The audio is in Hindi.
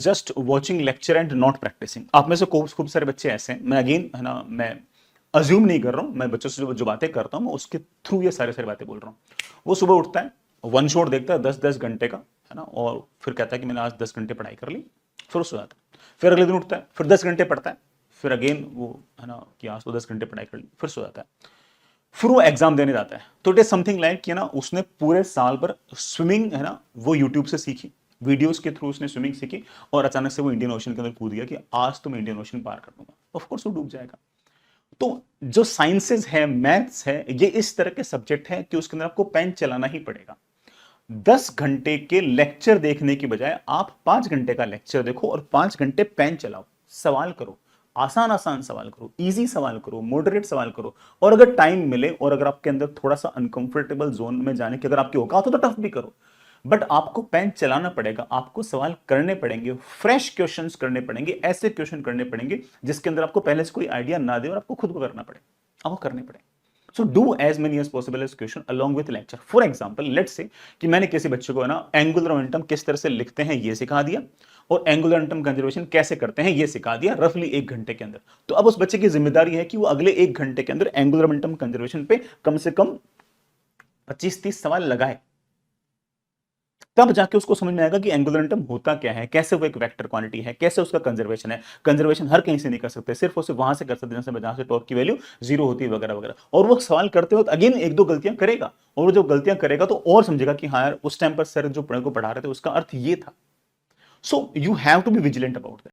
Just watching lecture and not practicing. आप में से खूब सारे बच्चे ऐसे हैं, मैं अगेन है ना, मैं अज्यूम नहीं कर रहा हूं, मैं बच्चों से जो बातें करता हूं मैं उसके थ्रू ये सारी बातें बोल रहा हूं। वो सुबह उठता है, वन शॉट देखता है 10-10 घंटे का, है ना, और फिर कहता है कि मैंने आज 10 घंटे पढ़ाई कर ली, फिर सो जाता है। फिर अगले दिन उठता है, फिर 10 घंटे पढ़ता है, फिर अगेन वो है ना कि आज तो 10 घंटे पढ़ाई कर ली, फिर सो जाता है। फिर वो एग्जाम देने जाता है, तो इट इज समथिंग लाइक कि ना उसने पूरे साल भर स्विमिंग है ना वो यूट्यूब से सीखी, वीडियोस के थ्रू उसने स्विमिंग सीखी, और अचानक से वो इंडियन ओशन के अंदर कूद गया कि आज तो मैं इंडियन ओशन पार कर दूंगा, ऑफ कोर्स वो डूब जाएगा। तो जो साइंसेज है, मैथ्स है, ये इस तरह के सब्जेक्ट है कि उसके अंदर आपको पेन चलाना ही पड़ेगा। 10 घंटे के लेक्चर देखने की बजाय आप 5 घंटे का लेक्चर देखो और 5 घंटे पेन चलाओ, सवाल करो, आसान आसान सवाल करो, इजी सवाल करो, मॉडरेट सवाल करो, और अगर टाइम मिले और अगर आपके अंदर थोड़ा सा अनकंफर्टेबल जोन में जाने की अगर आपकी औकात हो तो टफ भी करो, बट आपको पेन चलाना पड़ेगा, आपको सवाल करने पड़ेंगे, फ्रेश क्वेश्चंस करने पड़ेंगे, ऐसे क्वेश्चन करने पड़ेंगे जिसके अंदर आपको पहले से कोई आइडिया ना दे और आपको खुद को करना पड़े, आपको करने पड़े। So do as many as possible as question along with lecture. For example let's say कि मैंने किसी बच्चे को है ना एंगुलर मोमेंटम किस तरह से लिखते हैं ये सिखा दिया, और एंगुलर मोमेंटम कंजर्वेशन कैसे करते हैं ये सिखा दिया रफली 1 घंटे के अंदर। तो अब उस बच्चे की जिम्मेदारी है कि वो अगले 1 घंटे के अंदर एंगुलर मोमेंटम कंजर्वेशन पे कम से कम 25-30 सवाल लगाए, तब जाके उसको समझ में आएगा कि एंगुलर मोमेंटम होता क्या है, कैसे वो एक वेक्टर क्वांटिटी है, कैसे उसका कंजर्वेशन है। कंजर्वेशन हर कहीं से नहीं कर सकते, सिर्फ और सिर्फ वहां से कर सकते हैं जहां से टॉर्क की वैल्यू 0 होती है वगैरह वगैरह। और वो सवाल करते वक्त अगेन 1-2 गलतियां करेगा, और जो गलतियां करेगा तो और समझेगा कि हाँ यार उस टाइम पर सर जो पढ़ा रहे थे उसका अर्थ ये था। So you have to be vigilant about that.